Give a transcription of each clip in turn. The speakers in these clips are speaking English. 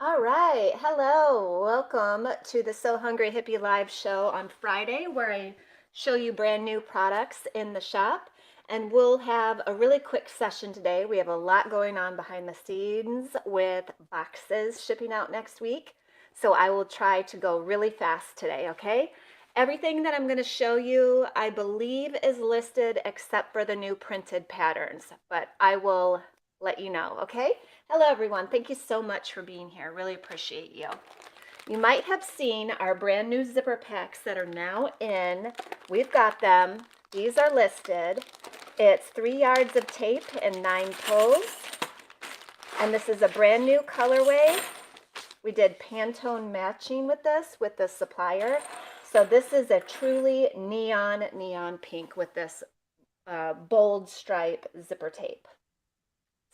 All right. Hello. Welcome to the So Hungry Hippie live show on Friday, where I show you brand new products in the shop. And we'll have a really quick session today. We have a lot going on behind the scenes with boxes shipping out next week. So I will try to go really fast today, okay? Everything that I'm going to show you, I believe, is listed except for the new printed patterns, but I will let you know, okay? Hello, everyone. Thank you so much for being here. Really appreciate you. You might have seen our brand new zipper packs that are now in. We've got them. These are listed. It's 3 yards of tape and 9 pulls. And this is a brand new colorway. We did Pantone matching with this with the supplier. So this is a truly neon pink with this bold stripe zipper tape.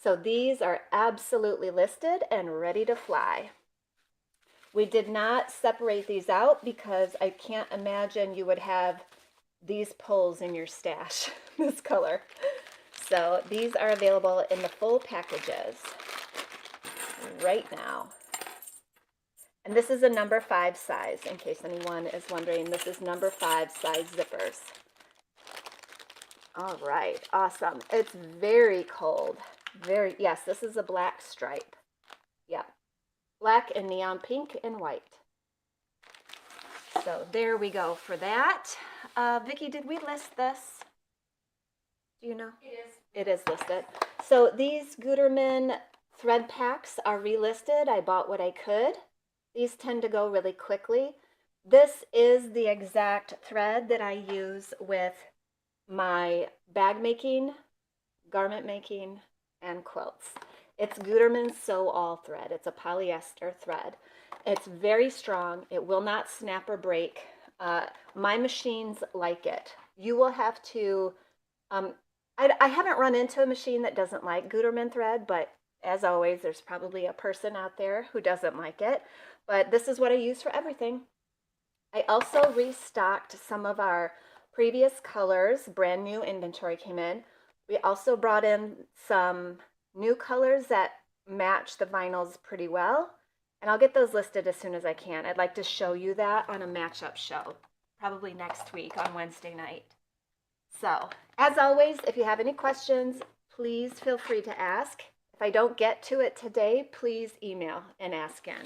So these are absolutely listed and ready to fly. We did not separate these out because I can't imagine you would have these pulls in your stash, this color. So these are available in the full packages right now. And this is a number 5 size, in case anyone is wondering. This is number 5 size zippers. All right, awesome. It's very cold. Yes, this is a black stripe. Yeah, black and neon pink and white. So there we go for that. Vicki, did we list this? Do you know? It is. It is listed. So these Gutermann thread packs are relisted. I bought what I could. These tend to go really quickly. This is the exact thread that I use with my bag making, garment making, and quilts. It's Gutermann Sew All thread. It's a polyester thread. It's very strong. It will not snap or break. My machines like it. You will have to, I haven't run into a machine that doesn't like Gutermann thread, but as always, there's probably a person out there who doesn't like it. But this is what I use for everything. I also restocked some of our previous colors. Brand new inventory came in. We also brought in some new colors that match the vinyls pretty well. And I'll get those listed as soon as I can. I'd like to show you that on a matchup show, probably next week on Wednesday night. So, as always, if you have any questions, please feel free to ask. If I don't get to it today, please email and ask again.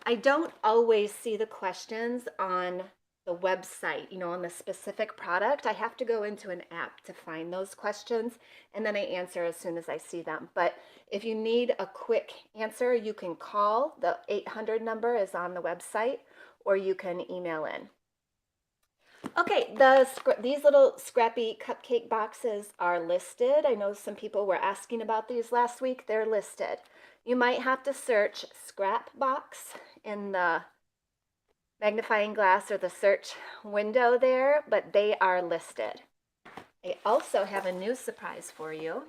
I don't always see the questions on the website, on the specific product. I have to go into an app to find those questions, and then I answer as soon as I see them. But if you need a quick answer, you can call. The 800 number is on the website, or you can email in. Okay, these little scrappy cupcake boxes are listed. I know some people were asking about these last week. They're listed. You might have to search scrap box in the magnifying glass or the search window there, but they are listed. I also have a new surprise for you.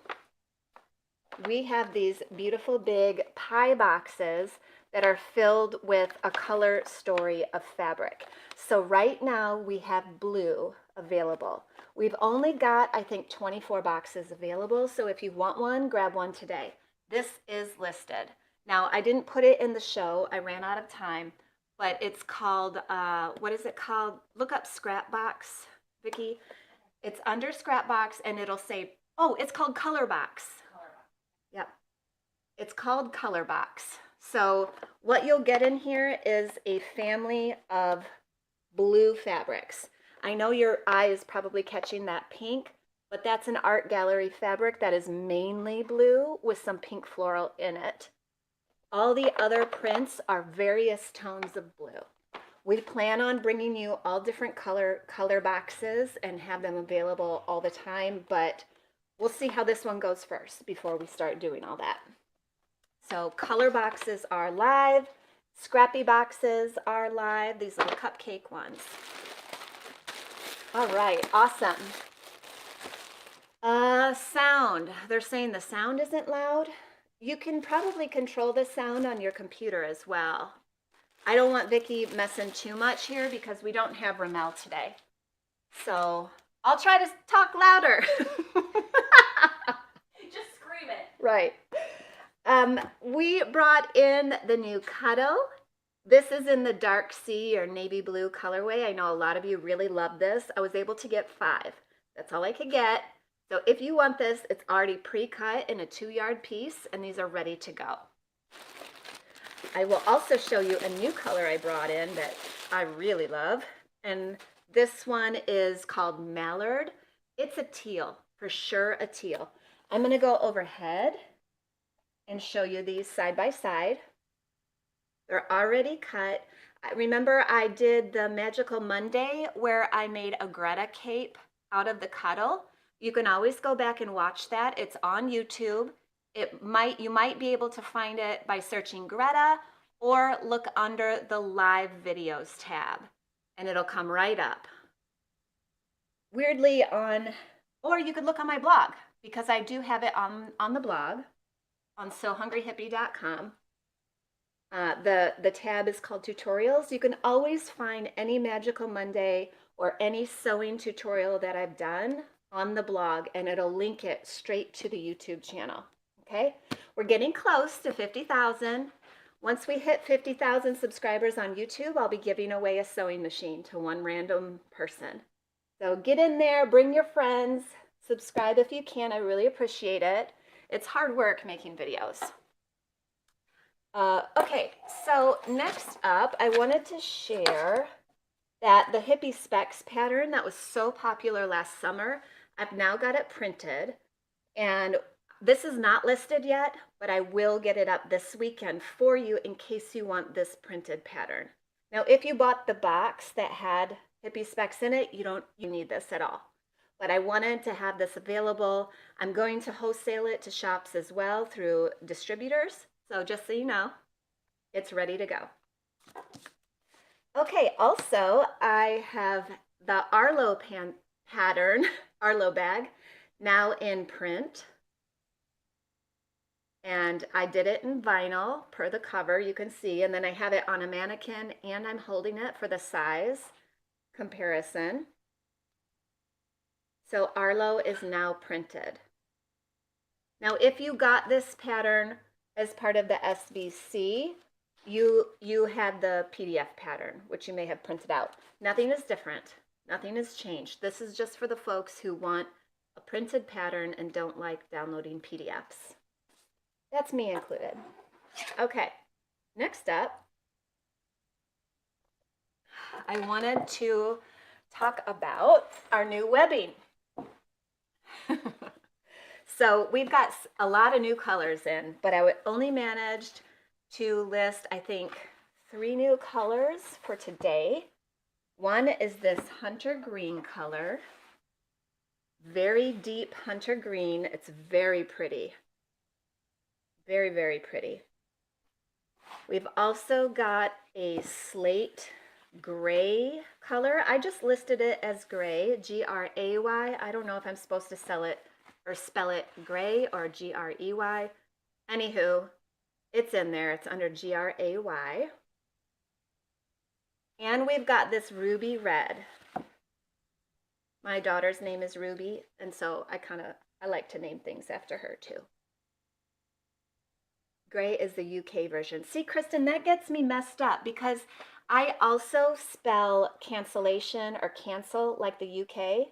We have these beautiful big pie boxes that are filled with a color story of fabric. So right now we have blue available. We've only got, I think, 24 boxes available. So if you want one, grab one today. This is listed. Now, I didn't put it in the show. I ran out of time, but it's called, what is it called? Look up Scrap Box, Vicki. It's under Scrap Box and it'll say, oh, it's called Color Box. Yep. It's called Color Box. So what you'll get in here is a family of blue fabrics. I know your eye is probably catching that pink, but that's an art gallery fabric that is mainly blue with some pink floral in it. All the other prints are various tones of blue. We plan on bringing you all different color boxes and have them available all the time, but we'll see how this one goes first before we start doing all that. So color boxes are live. Scrappy boxes are live. These little cupcake ones. All right, awesome. Sound. They're saying the sound isn't loud. You can probably control the sound on your computer as well. I don't want Vicki messing too much here because we don't have Ramel today. So I'll try to talk louder. Just scream it. Right. We brought in the new Cuddle. This is in the dark sea or navy blue colorway. I know a lot of you really love this. I was able to get 5. That's all I could get. So if you want this, it's already pre-cut in a 2-yard piece, and these are ready to go. I will also show you a new color I brought in that I really love, and this one is called Mallard. It's a teal, for sure a teal. I'm going to go overhead and show you these side by side. They're already cut. Remember I did the Magical Monday where I made a Greta cape out of the Cuddle? You can always go back and watch that. It's on YouTube. You might be able to find it by searching Greta or look under the live videos tab and it'll come right up. Weirdly or you could look on my blog because I do have it on the blog on sewhungryhippie.com. The tab is called tutorials. You can always find any Magical Monday or any sewing tutorial that I've done on the blog and it'll link it straight to the YouTube channel. Okay, we're getting close to 50,000. Once we hit 50,000 subscribers on YouTube, I'll be giving away a sewing machine to one random person. So get in there, bring your friends, subscribe if you can. I really appreciate it. It's hard work making videos. Okay, so next up, I wanted to share that the Hippie Specs pattern that was so popular last summer, I've now got it printed, and this is not listed yet, but I will get it up this weekend for you in case you want this printed pattern. Now, if you bought the box that had Hippie Specs in it, you need this at all. But I wanted to have this available. I'm going to wholesale it to shops as well through distributors. So just so you know, it's ready to go. Okay, also I have the Arlo pattern, Arlo bag, now in print. And I did it in vinyl per the cover, you can see, and then I have it on a mannequin and I'm holding it for the size comparison. So Arlo is now printed. Now, if you got this pattern as part of the SBC, you had the PDF pattern, which you may have printed out. Nothing is different. Nothing has changed. This is just for the folks who want a printed pattern and don't like downloading PDFs. That's me included. Okay, next up, I wanted to talk about our new webbing. So we've got a lot of new colors in, but I only managed to list, I think, 3 new colors for today. One is this hunter green color, very deep hunter green. It's very pretty. Very, very pretty. We've also got a slate gray color. I just listed it as gray, G-R-A-Y. I don't know if I'm supposed to spell it gray or G-R-E-Y. Anywho, it's in there. It's under G-R-A-Y. And we've got this ruby red. My daughter's name is Ruby, and so I like to name things after her too. Gray is the UK version. See, Kristen, that gets me messed up because I also spell cancellation or cancel like the UK.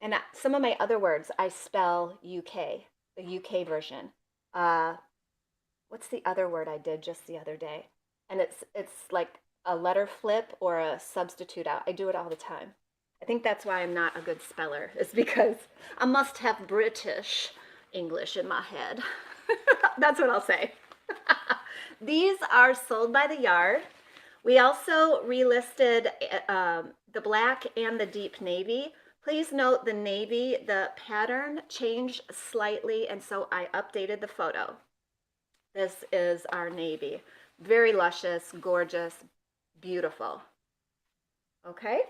And some of my other words, I spell UK, the UK version. What's the other word I did just the other day? And it's like a letter flip or a substitute out. I do it all the time. I think that's why I'm not a good speller. It's because I must have British English in my head. That's what I'll say. These are sold by the yard. We also relisted the black and the deep navy. Please note the navy, the pattern changed slightly, and so I updated the photo. This is our navy. Very luscious, gorgeous, beautiful. Okay.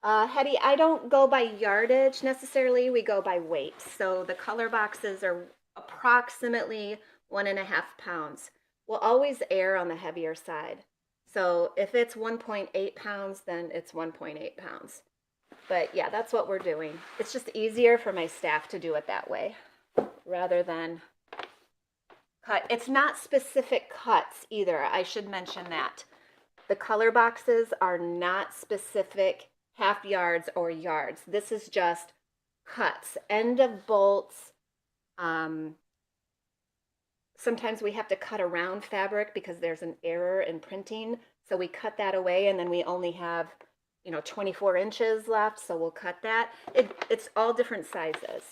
Hetty, I don't go by yardage necessarily. We go by weight. So the color boxes are approximately 1.5 pounds. We'll always err on the heavier side. So if it's 1.8 pounds, then it's 1.8 pounds. But yeah, that's what we're doing. It's just easier for my staff to do it that way rather than cut. It's not specific cuts either. I should mention that. The color boxes are not specific half yards or yards. This is just cuts, end of bolts. Sometimes we have to cut around fabric because there's an error in printing. So we cut that away and then we only have, 24 inches left. So we'll cut that. It's all different sizes.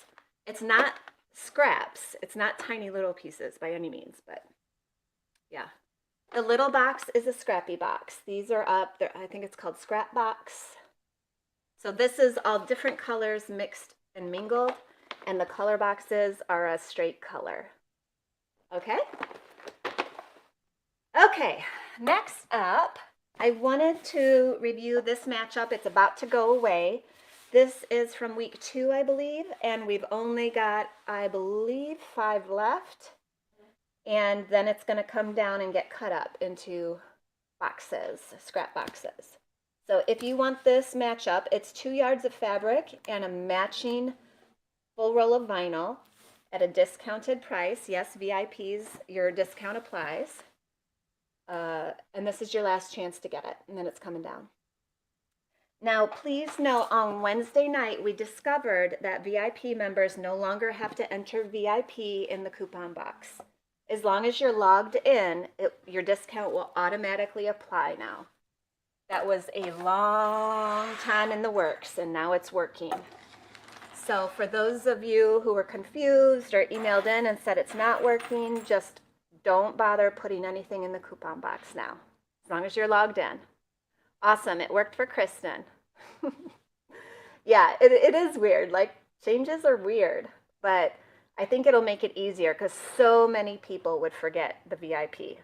It's not scraps. It's not tiny little pieces by any means, but yeah. The little box is a scrappy box. These are up there. I think it's called scrap box. So this is all different colors mixed and mingled, and the color boxes are a straight color. Okay? Okay, next up, I wanted to review this matchup. It's about to go away. This is from week 2, I believe, and we've only got, I believe, 5 left. And then it's going to come down and get cut up into boxes, scrap boxes. So if you want this matchup, it's 2 yards of fabric and a matching full roll of vinyl at a discounted price. Yes, VIPs, your discount applies. And this is your last chance to get it, and then it's coming down. Now, please know, on Wednesday night, we discovered that VIP members no longer have to enter VIP in the coupon box. As long as you're logged in, your discount will automatically apply now. That was a long time in the works, and now it's working. So for those of you who were confused or emailed in and said it's not working, just don't bother putting anything in the coupon box now, as long as you're logged in. Awesome, it worked for Kristen. Yeah, it is weird. Like, changes are weird, but I think it'll make it easier because so many people would forget the VIP.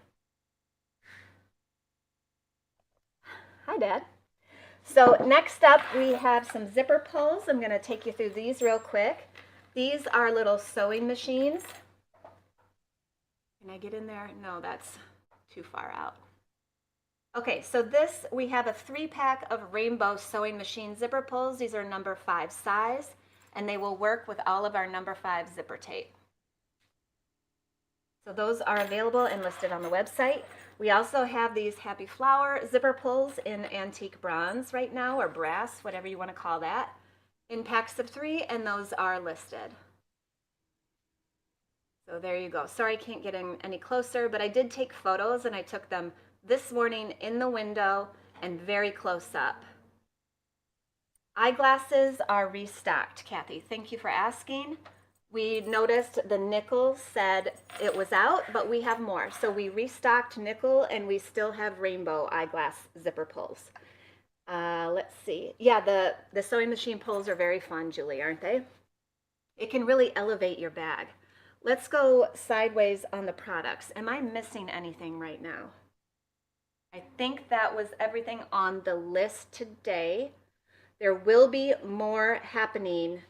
Hi, Dad. So next up, we have some zipper pulls. I'm going to take you through these real quick. These are little sewing machines. Can I get in there? No, that's too far out. Okay, so this, we have a 3-pack of rainbow sewing machine zipper pulls. These are number 5 size, and they will work with all of our number 5 zipper tape. So those are available and listed on the website. We also have these Happy Flower zipper pulls in antique bronze right now, or brass, whatever you want to call that, in packs of 3, and those are listed. So there you go. Sorry I can't get in any closer, but I did take photos, and I took them this morning in the window and very close up. Eyeglasses are restocked, Kathy. Thank you for asking. We noticed the nickel said it was out, but we have more. So we restocked nickel, and we still have rainbow eyeglass zipper pulls. Let's see. Yeah, the sewing machine pulls are very fun, Julie, aren't they? It can really elevate your bag. Let's go sideways on the products. Am I missing anything right now? I think that was everything on the list today. There will be more happening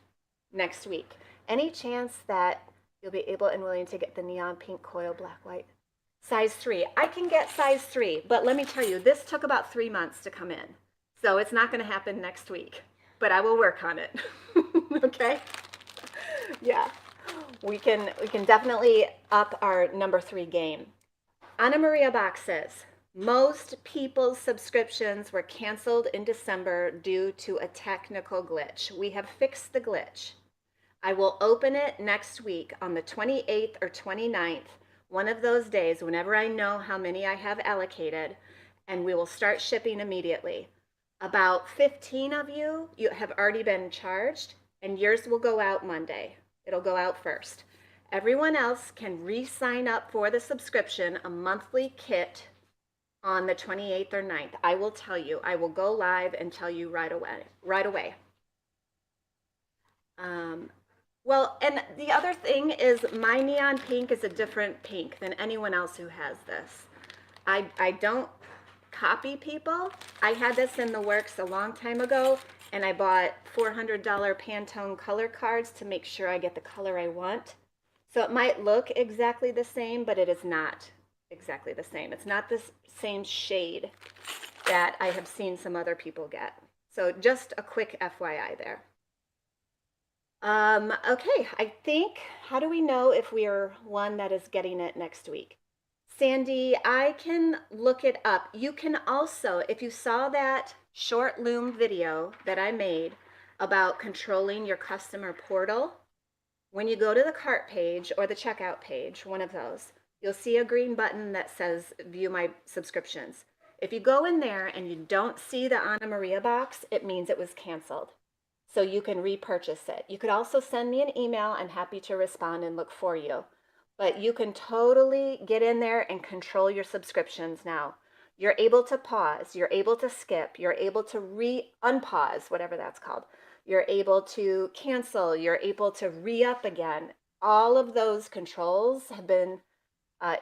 next week. Any chance that you'll be able and willing to get the neon pink coil black white? Size 3. I can get size 3, but let me tell you, this took about 3 months to come in. So it's not going to happen next week, but I will work on it. Okay? Yeah. We can definitely up our number 3 game. Anna Maria boxes. Most people's subscriptions were canceled in December due to a technical glitch. We have fixed the glitch. I will open it next week on the 28th or 29th, one of those days, whenever I know how many I have allocated, and we will start shipping immediately. About 15 of you have already been charged, and yours will go out Monday. It'll go out first. Everyone else can re-sign up for the subscription, a monthly kit, on the 28th or 9th. I will tell you. I will go live and tell you right away. Well, and the other thing is my neon pink is a different pink than anyone else who has this. I don't copy people. I had this in the works a long time ago, and I bought $400 Pantone color cards to make sure I get the color I want. So it might look exactly the same, but it is not exactly the same. It's not the same shade that I have seen some other people get. So just a quick FYI there. Okay, I think, how do we know if we are one that is getting it next week? Sandy, I can look it up. You can also, if you saw that short loom video that I made about controlling your customer portal, when you go to the cart page or the checkout page, one of those, you'll see a green button that says view my subscriptions. If you go in there and you don't see the Anna Maria box, it means it was canceled. So you can repurchase it. You could also send me an email. I'm happy to respond and look for you. But you can totally get in there and control your subscriptions now. You're able to pause, you're able to skip, you're able to unpause, whatever that's called. You're able to cancel, you're able to re-up again. All of those controls have been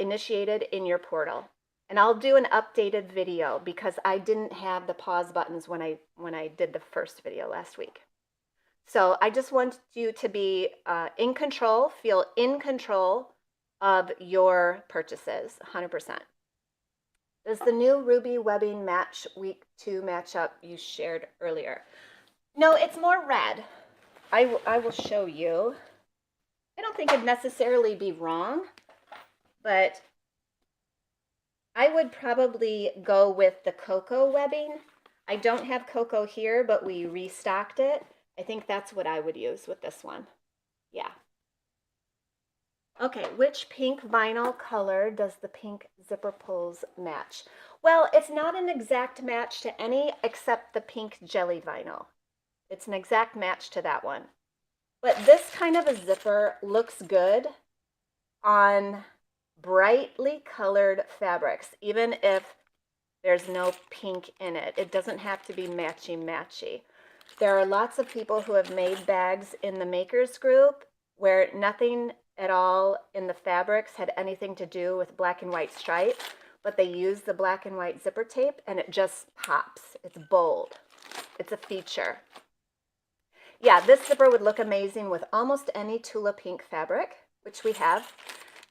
initiated in your portal. And I'll do an updated video because I didn't have the pause buttons when I did the first video last week. So I just want you to be in control, feel in control of your purchases, 100%. Does the new Ruby webbing match week 2 matchup you shared earlier? No, it's more red. I will show you. I don't think it'd necessarily be wrong, but I would probably go with the cocoa webbing. I don't have cocoa here, but we restocked it. I think that's what I would use with this one. Yeah. Okay, which pink vinyl color does the pink zipper pulls match? Well, it's not an exact match to any except the pink jelly vinyl. It's an exact match to that one. But this kind of a zipper looks good on brightly colored fabrics, even if there's no pink in it. It doesn't have to be matchy-matchy. There are lots of people who have made bags in the makers group where nothing at all in the fabrics had anything to do with black and white stripe, but they use the black and white zipper tape and it just pops. It's bold. It's a feature. Yeah, this zipper would look amazing with almost any Tula pink fabric, which we have,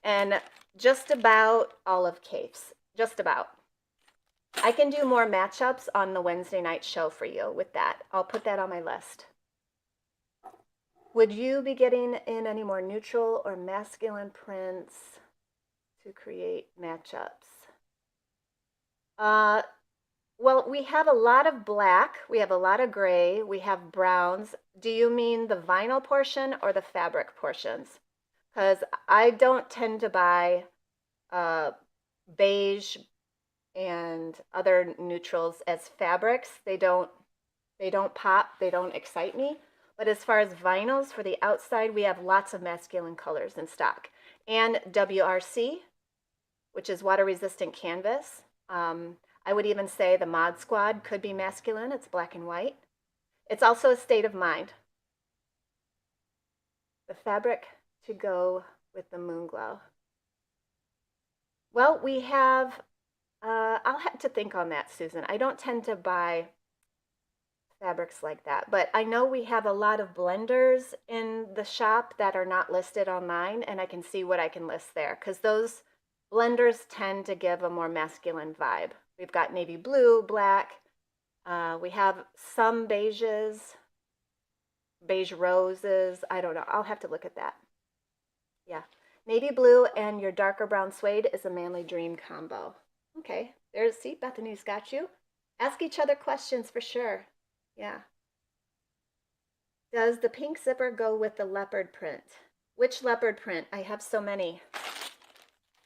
and just about olive capes, just about. I can do more matchups on the Wednesday night show for you with that. I'll put that on my list. Would you be getting in any more neutral or masculine prints to create matchups? Well, we have a lot of black, we have a lot of gray, we have browns. Do you mean the vinyl portion or the fabric portions? Because I don't tend to buy beige and other neutrals as fabrics. They don't pop, they don't excite me. But as far as vinyls for the outside, we have lots of masculine colors in stock. And WRC, which is water resistant canvas. I would even say the Mod Squad could be masculine. It's black and white. It's also a state of mind. The fabric to go with the moon glow. Well, we have, I'll have to think on that, Susan. I don't tend to buy fabrics like that, but I know we have a lot of blenders in the shop that are not listed online, and I can see what I can list there because those blenders tend to give a more masculine vibe. We've got navy blue, black. We have some beiges, beige roses. I don't know. I'll have to look at that. Yeah. Navy blue and your darker brown suede is a manly dream combo. Okay. There's, see, Bethany's got you. Ask each other questions for sure. Yeah. Does the pink zipper go with the leopard print? Which leopard print? I have so many.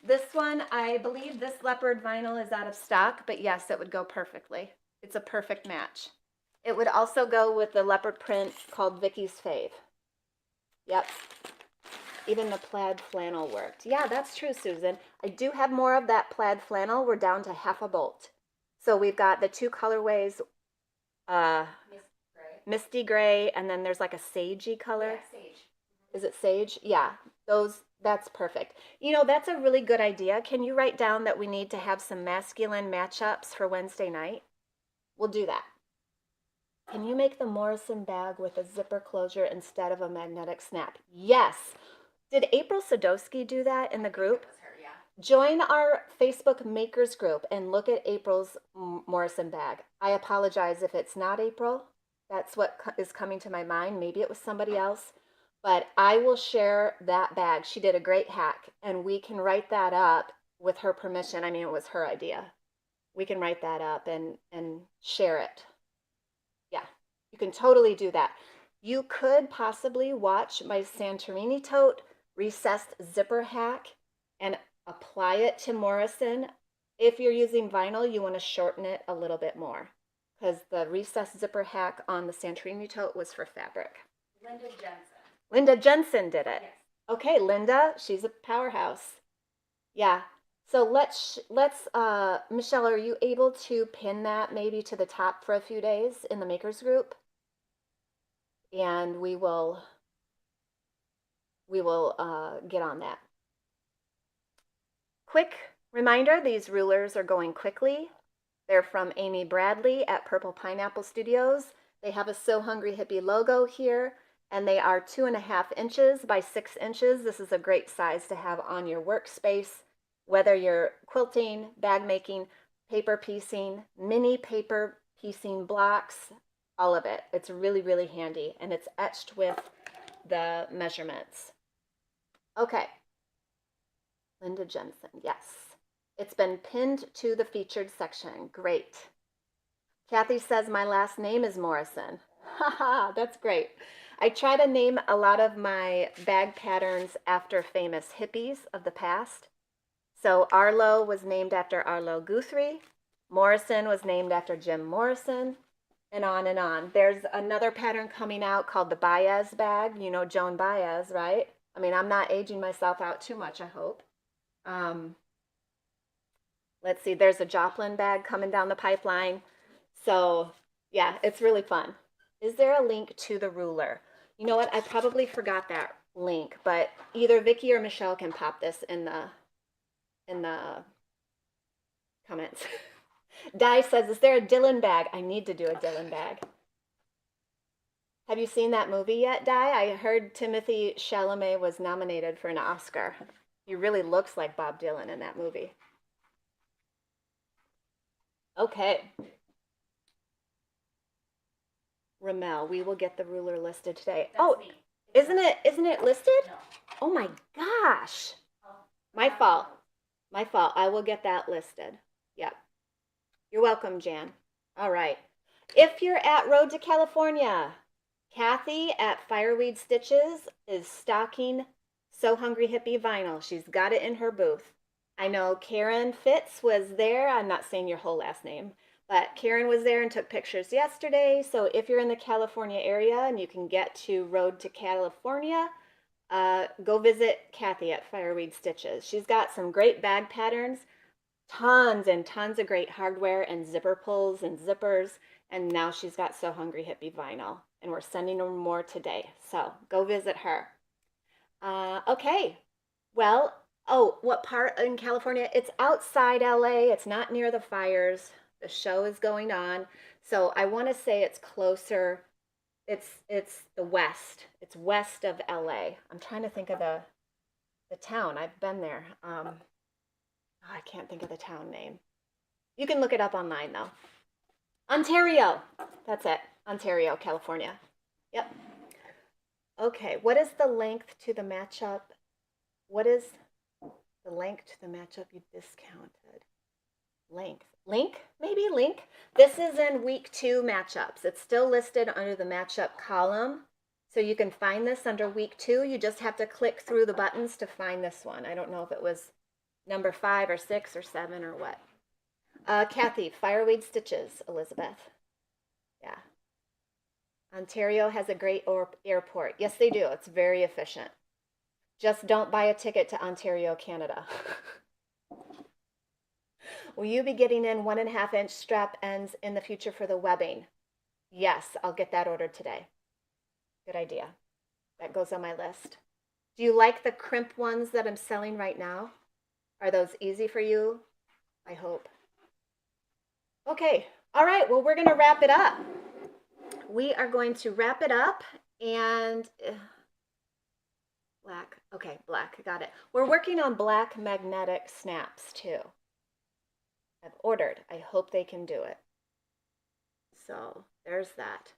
This one, I believe this leopard vinyl is out of stock, but yes, it would go perfectly. It's a perfect match. It would also go with the leopard print called Vicky's Fave. Yep. Even the plaid flannel worked. Yeah, that's true, Susan. I do have more of that plaid flannel. We're down to half a bolt. So we've got the two colorways, misty gray, and then there's like a sagey color. Yeah, sage. Is it sage? Yeah, that's perfect. You know, that's a really good idea. Can you write down that we need to have some masculine matchups for Wednesday night? We'll do that. Can you make the Morrison bag with a zipper closure instead of a magnetic snap? Yes. Did April Sadowski do that in the group? It was her, yeah. Join our Facebook makers group and look at April's Morrison bag. I apologize if it's not April. That's what is coming to my mind. Maybe it was somebody else. but I will share that bag. She did a great hack, and we can write that up with her permission. I mean, it was her idea. We can write that up and share it. Yeah, you can totally do that. You could possibly watch my Santorini tote recessed zipper hack and apply it to Morrison. If you're using vinyl, you want to shorten it a little bit more because the recessed zipper hack on the Santorini tote was for fabric. Linda Jensen. Linda Jensen did it. Yes. Okay, Linda, she's a powerhouse. Yeah. So Michelle, are you able to pin that maybe to the top for a few days in the makers group? And we will get on that. Quick reminder, these rulers are going quickly. They're from Amy Bradley at Purple Pineapple Studios. They have a Sew Hungry Hippie logo here, and they are 2.5 inches by 6 inches. This is a great size to have on your workspace, whether you're quilting, bag making, paper piecing, mini paper piecing blocks, all of it. It's really, really handy, and it's etched with the measurements. Okay. Linda Jensen, yes. It's been pinned to the featured section. Great. Kathy says my last name is Morrison. Haha, that's great. I try to name a lot of my bag patterns after famous hippies of the past. So Arlo was named after Arlo Guthrie. Morrison was named after Jim Morrison, and on and on. There's another pattern coming out called the Baez bag. You know Joan Baez, right? I mean, I'm not aging myself out too much, I hope. Let's see, there's a Joplin bag coming down the pipeline. So yeah, it's really fun. Is there a link to the ruler? You know what? I probably forgot that link, but either Vicki or Michelle can pop this in the comments. Di says, is there a Dylan bag? I need to do a Dylan bag. Have you seen that movie yet, Di? I heard Timothée Chalamet was nominated for an Oscar. He really looks like Bob Dylan in that movie. Okay. Ramel, we will get the ruler listed today. That's me. Isn't it listed? No. Oh my gosh. Oh, My fault. My fault. I will get that listed. Yep. You're welcome, Jan. All right. If you're at Road to California, Kathy at Fireweed Stitches is stocking Sew Hungry Hippie vinyl. She's got it in her booth. I know Karen Fitz was there. I'm not saying your whole last name, but Karen was there and took pictures yesterday. So if you're in the California area and you can get to Road to California, go visit Kathy at Fireweed Stitches. She's got some great bag patterns, tons and tons of great hardware and zipper pulls and zippers. And now she's got Sew Hungry Hippie vinyl, and we're sending her more today. So go visit her. Okay. Well, oh, what part in California? It's outside LA. It's not near the fires. The show is going on. So I want to say it's closer. It's the west. It's west of LA. I'm trying to think of the town. I've been there. I can't think of the town name. You can look it up online though. Ontario. That's it. Ontario, California. Yep. Okay, what is the length to the matchup? What is the length to the matchup you discounted? Length. Link? Maybe link. This is in week 2 matchups. It's still listed under the matchup column. So you can find this under week 2. You just have to click through the buttons to find this one. I don't know if it was number 5 or 6 or 7 or what. Kathy, Fireweed Stitches, Elizabeth. Yeah. Ontario has a great airport. Yes, they do. It's very efficient. Just don't buy a ticket to Ontario, Canada. Will you be getting in 1.5 inch strap ends in the future for the webbing? Yes, I'll get that ordered today. Good idea. That goes on my list. Do you like the crimp ones that I'm selling right now? Are those easy for you? I hope. Okay. All right. Well, we're going to wrap it up. We are going to wrap it up and black. Okay, black. Got it. We're working on black magnetic snaps too. I've ordered. I hope they can do it. So there's that.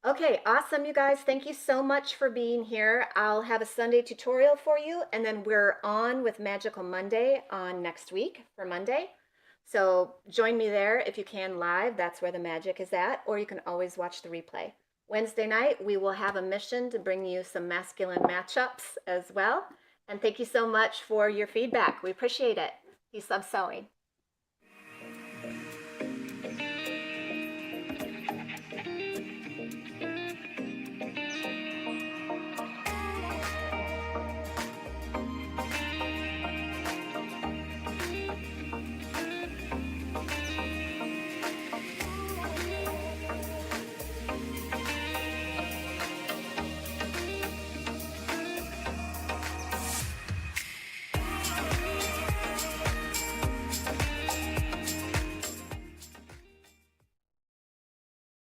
Okay, awesome, you guys. Thank you so much for being here. I'll have a Sunday tutorial for you, and then we're on with Magical Monday on next week for Monday. So join me there if you can live. That's where the magic is at, or you can always watch the replay. Wednesday night, we will have a mission to bring you some masculine matchups as well. And thank you so much for your feedback. We appreciate it. Peace, love, sewing.